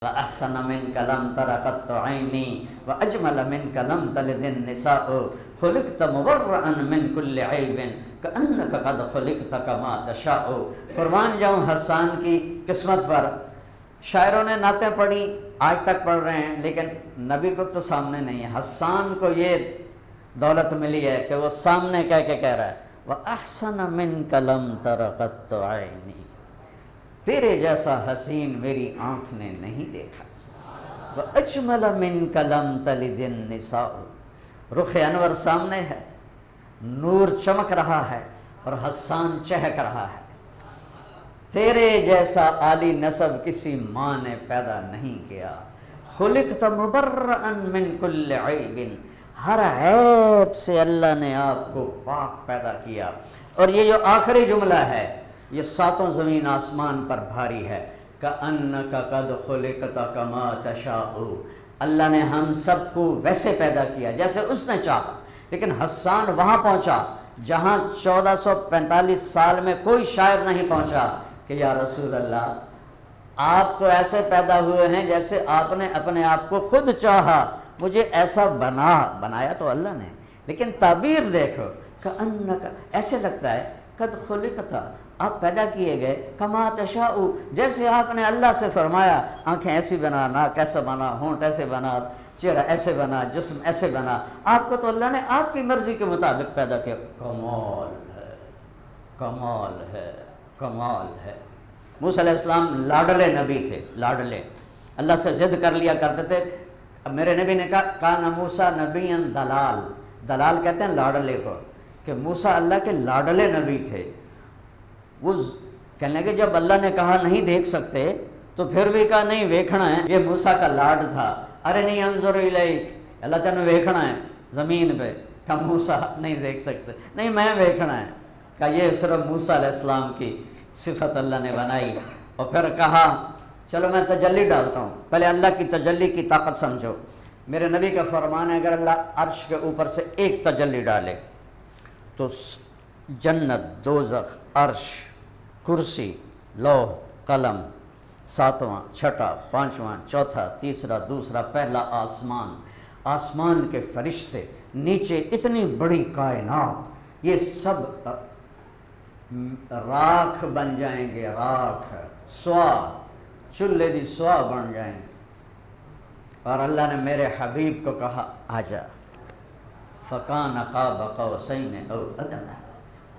وأحسن منك لم تر قط عيني وأجمل منك لم تلد النساء خلقت مبرأ من كل عيب كأنك قد خلقت كما تشاء۔ قربان جاؤں حسان کی قسمت پر۔ شاعروں نے نعتیں پڑھی، آج تک پڑھ رہے ہیں، لیکن نبی کو تو سامنے نہیں ہے۔ حسان کو یہ دولت ملی ہے کہ وہ سامنے کہہ کے کہہ رہا ہے وَأَحْسَنَ مِنْكَ لَمْ تَرَ قَطُّ عَيْنِي، تیرے جیسا حسین میری آنکھ نے نہیں دیکھا۔ وَأَجْمَلَ مِنْكَ لَمْ تَلِدِ النِّسَاءُ، رخ انور سامنے ہے، نور چمک رہا ہے اور حسان چہک رہا ہے۔ تیرے جیسا عالی نسب کسی ماں نے پیدا نہیں کیا۔ خلقت مبرئا من کل عیب، ہر عیب سے اللہ نے آپ کو پاک پیدا کیا۔ اور یہ جو آخری جملہ ہے یہ ساتوں زمین آسمان پر بھاری ہے۔ کأنک قد خلقت کما تشاء، اللہ نے ہم سب کو ویسے پیدا کیا جیسے اس نے چاہا، لیکن حسان وہاں پہنچا جہاں 1445 سال میں کوئی شاعر نہیں پہنچا کہ یا رسول اللہ آپ تو ایسے پیدا ہوئے ہیں جیسے آپ نے اپنے آپ کو خود چاہا، مجھے ایسا بنایا تو اللہ نے، لیکن تعبیر دیکھو کأنک، ایسے لگتا ہے قد خلقت، آپ پیدا کیے گئے کما تشاء، جیسے آپ نے اللہ سے فرمایا آنکھیں ایسی بنا، ناک ایسا بنا، ہونٹ ایسے بنا، چہرہ ایسے بنا، جسم ایسے بنا، آپ کو تو اللہ نے آپ کی مرضی کے مطابق پیدا کیا۔ کمال ہے، کمال ہے، کمال ہے۔ موسیٰ علیہ السلام لاڈلے نبی تھے، لاڈلے، اللہ سے ضد کر لیا کرتے تھے۔ اب میرے نبی نے کہا کان موسیٰ نبی دلال، دلال کہتے ہیں لاڈلے کو، کہ موسیٰ اللہ کے لاڈلے نبی تھے۔ وہ کہنے لگے جب اللہ نے کہا نہیں دیکھ سکتے تو پھر بھی کہا نہیں ویکھنا ہے، یہ موسیٰ کا لاڈ تھا۔ ارنی انظر الیک، اللہ تعالیٰ نے ویکھنا ہے زمین پہ، کہا موسیٰ نہیں دیکھ سکتے، نہیں میں ویکھنا ہے۔ کہا یہ صرف موسیٰ علیہ السلام کی صفت اللہ نے بنائی۔ اور پھر کہا چلو میں تجلی ڈالتا ہوں، پہلے اللہ کی تجلی کی طاقت سمجھو۔ میرے نبی کا فرمان ہے اگر اللہ عرش کے اوپر سے ایک تجلی ڈالے تو جنت، دوزخ، عرش، کرسی، لوح، قلم، ساتواں، چھٹا، پانچواں، چوتھا، تیسرا، دوسرا، پہلا آسمان، آسمان کے فرشتے، نیچے اتنی بڑی کائنات، یہ سب راکھ بن جائیں گے، راکھ، سوا، چولہے دی سوا بن جائیں گے۔ اور اللہ نے میرے حبیب کو کہا آجا، فَكَانَ قَابَ قَوْسَيْنِ أَوْ أَدْنَىٰ،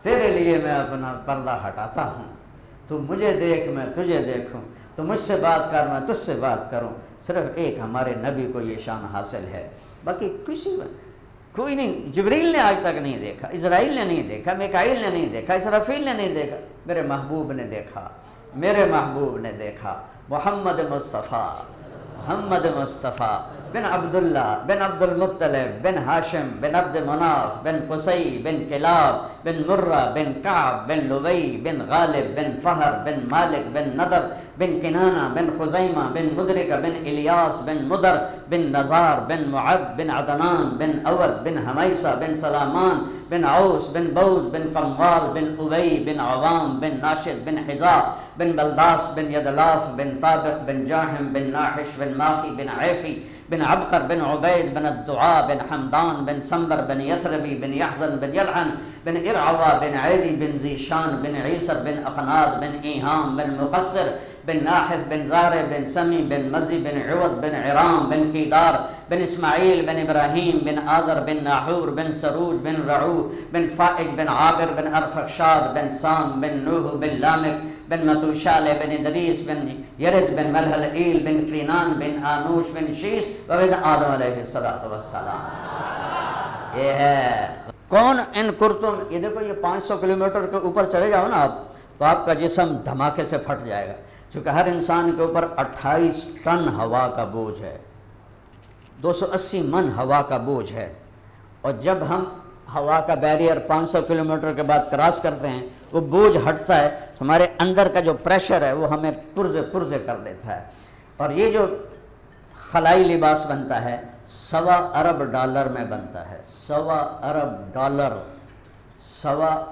تیرے لیے میں اپنا پردہ ہٹاتا ہوں، تو مجھے دیکھ میں تجھے دیکھوں، تو مجھ سے بات کر میں تجھ سے بات کروں۔ صرف ایک ہمارے نبی کو یہ شان حاصل ہے، باقی کوئی نہیں۔ جبریل نے آج تک نہیں دیکھا، اسرائیل نے نہیں دیکھا، میکائیل نے نہیں دیکھا، اسرافیل نے نہیں دیکھا، میرے محبوب نے دیکھا، میرے محبوب نے دیکھا۔ محمد مصطفیٰ، محمد مصطفیٰ بن عبداللہ بن عبد المطلب بن ہاشم بن عبد مناف بن قصی بن کلاب بن مرہ بن کعب بن لبی بن غالب بن فہر بن مالک بن نضر بن کنانہ بن خزیمہ بن مدرکہ بن الیاس بن مدر بن نزار بن معد بن عدنان بن اود بن حمیسہ بن سلامان بن عوس بن بوز بن قموال بن ابی بن عوام بن ناشد بن حذاء بن بلداس بن یدلاف بن طابق بن جاحم بن ناحش بن ماخی بن عیفی بن عبقر بن عبید بن الدعاء بن حمدان بن سنبر بن یثربی بن یحزن بن یلحن بن ارعوا بن عیدی بن ذیشان بن عیسر بن اخناد بن ایہام بن مقصر بن ناحس بن زہر بن سمی بن مزی بن عوض بن عرام بن کیدار بن اسماعیل بن ابراہیم بن آذر بن ناحور بن سروج بن رعو بن فائج بن عابر بن ارفخشاد بن سام بن نوح بن لامک بن متوشال بن ادریس بن یرد بن ملحلئیل بن قرینان بن آنوش بن شیش وبن آدم علیہ السلام۔ یہ ہے کون ان کرتم، یہ دیکھو یہ 500 کلومیٹر کے اوپر چلے جاؤ نا آپ تو آپ کا جسم دھماکے سے پھٹ جائے گا، چونکہ ہر انسان کے اوپر 28 ٹن ہوا کا بوجھ ہے، 280 من ہوا کا بوجھ ہے۔ اور جب ہم ہوا کا بیریئر 500 کلومیٹر کے بعد کراس کرتے ہیں وہ بوجھ ہٹتا ہے، ہمارے اندر کا جو پریشر ہے وہ ہمیں پرزے کر دیتا ہے۔ اور یہ جو خلائی لباس بنتا ہے 1.25 ارب ڈالر میں بنتا ہے، 1.25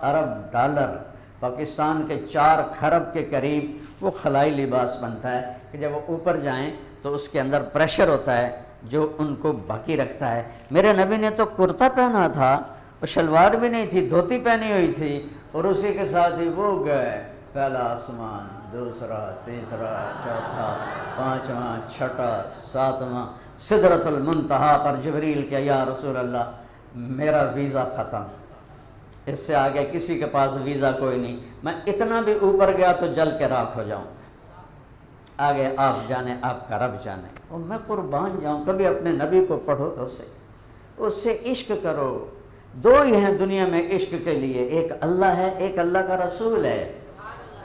ارب ڈالر، پاکستان کے 4 کھرب کے قریب وہ خلائی لباس بنتا ہے کہ جب وہ اوپر جائیں تو اس کے اندر پریشر ہوتا ہے جو ان کو باقی رکھتا ہے۔ میرے نبی نے تو کرتا پہنا تھا اور شلوار بھی نہیں تھی، دھوتی پہنی ہوئی تھی، اور اسی کے ساتھ ہی وہ گئے، پہلا آسمان، دوسرا، تیسرا، چوتھا، پانچواں، چھٹا، ساتواں، سدرۃ المنتہا پر جبریل کیا یا رسول اللہ میرا ویزا ختم، اس سے آگے کسی کے پاس ویزا کوئی نہیں، میں اتنا بھی اوپر گیا تو جل کے راکھ ہو جاؤں، آگے آپ جانے، آپ کا رب جانے، اور میں قربان جاؤں۔ کبھی اپنے نبی کو پڑھو تو اس سے عشق کرو۔ دو ہی ہیں دنیا میں عشق کے لیے، ایک اللہ ہے، ایک اللہ کا رسول ہے،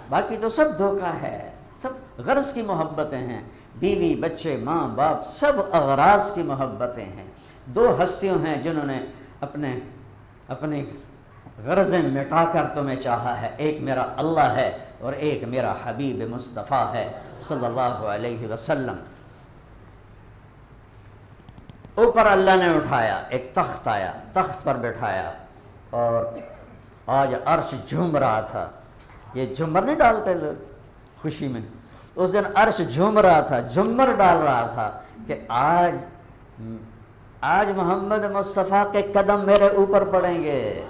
باقی تو سب دھوکہ ہے، سب غرض کی محبتیں ہیں، بیوی بچے ماں باپ سب اغراض کی محبتیں ہیں۔ دو ہستیوں ہیں جنہوں نے اپنی غرضیں مٹا کر تمہیں چاہا ہے، ایک میرا اللہ ہے اور ایک میرا حبیب مصطفیٰ ہے صلی اللہ علیہ وسلم۔ اوپر اللہ نے اٹھایا، ایک تخت آیا، تخت پر بٹھایا، اور آج عرش جھوم رہا تھا۔ یہ جھومر نہیں ڈالتے لوگ خوشی میں، اس دن عرش جھوم رہا تھا، جھومر ڈال رہا تھا کہ آج محمد مصطفیٰ کے قدم میرے اوپر پڑیں گے،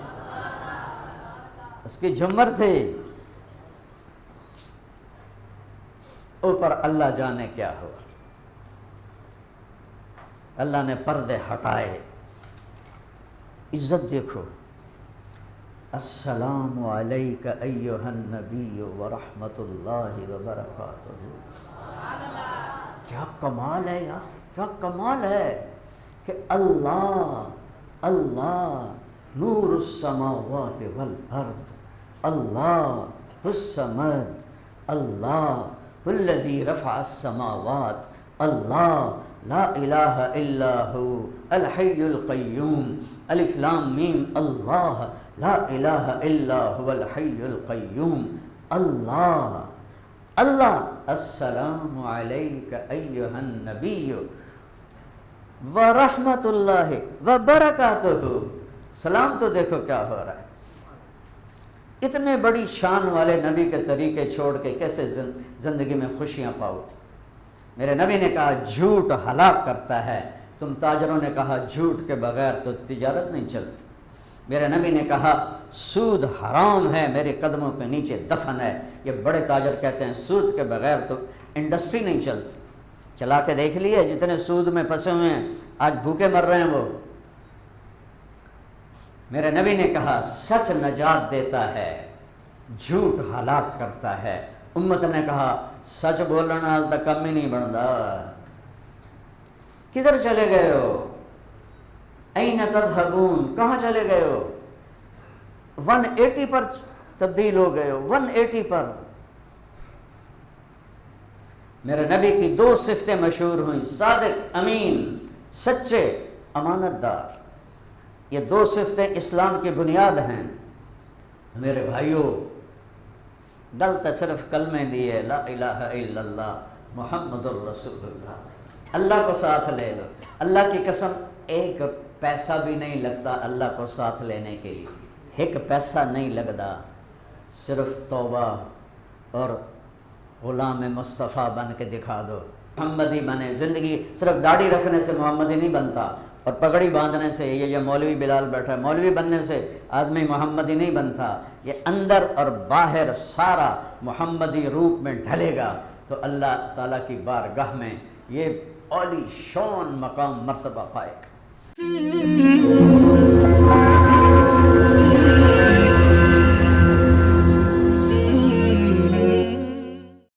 اس کی جھومر تھی۔ اوپر اللہ جانے کیا ہوا، اللہ نے پردے ہٹائے، عزت دیکھو، السلام علیک ایھا النبی ورحمۃ اللہ وبرکاتہ۔ کیا کمال ہے یار، کیا کمال ہے کہ اللہ نور السماوات والارض، اللہ الصمد، اللہ الذی رفع السماوات، اللہ لا الہ الا ہو الحی القیوم، الف لام میم، اللہ لا الہ الا هو الحی القیوم، اللہ السلام علیک ایھا النبی ورحمۃ اللہ وبرکاتہ۔ سلام تو دیکھو کیا ہو رہا ہے، اتنے بڑی شان والے نبی کے طریقے چھوڑ کے کیسے زندگی میں خوشیاں پاؤ گے؟ میرے نبی نے کہا جھوٹ ہلاک کرتا ہے، تم تاجروں نے کہا جھوٹ کے بغیر تو تجارت نہیں چلتی۔ میرے نبی نے کہا سود حرام ہے، میرے قدموں کے نیچے دفن ہے۔ یہ بڑے تاجر کہتے ہیں سود کے بغیر تو انڈسٹری نہیں چلتی۔ چلا کے دیکھ لیے جتنے سود میں پھنسے ہوئے ہیں آج بھوکے مر رہے ہیں وہ۔ میرے نبی نے کہا سچ نجات دیتا ہے، جھوٹ ہلاک کرتا ہے۔ امت نے کہا سچ بولنا تو کم ہی نہیں بنتا، کدھر چلے گئے ہو؟ این تذہبون، کہاں چلے گئے ہو؟ 180 پر تبدیل ہو گئے ہو، 180 پر۔ میرے نبی کی دو صفتیں مشہور ہوئیں، صادق، امین، سچے، امانت دار۔ یہ دو صفتیں اسلام کی بنیاد ہیں۔ میرے بھائیوں، دل تو صرف کلمے دیے، لا الہ الا اللہ محمد الرسول اللہ، اللہ کو ساتھ لے لو۔ اللہ کی قسم ایک پیسہ بھی نہیں لگتا اللہ کو ساتھ لینے کے لیے، ایک پیسہ نہیں لگتا، صرف توبہ اور غلام مصطفیٰ بن کے دکھا دو، محمدی بنے۔ زندگی صرف داڑھی رکھنے سے محمدی نہیں بنتا، اور پگڑی باندھنے سے، یہ مولوی بلال بیٹھا ہے، مولوی بننے سے آدمی محمدی نہیں بنتا۔ یہ اندر اور باہر سارا محمدی روپ میں ڈھلے گا تو اللہ تعالیٰ کی بارگاہ میں یہ عالی شان مقام مرتبہ پائے گا۔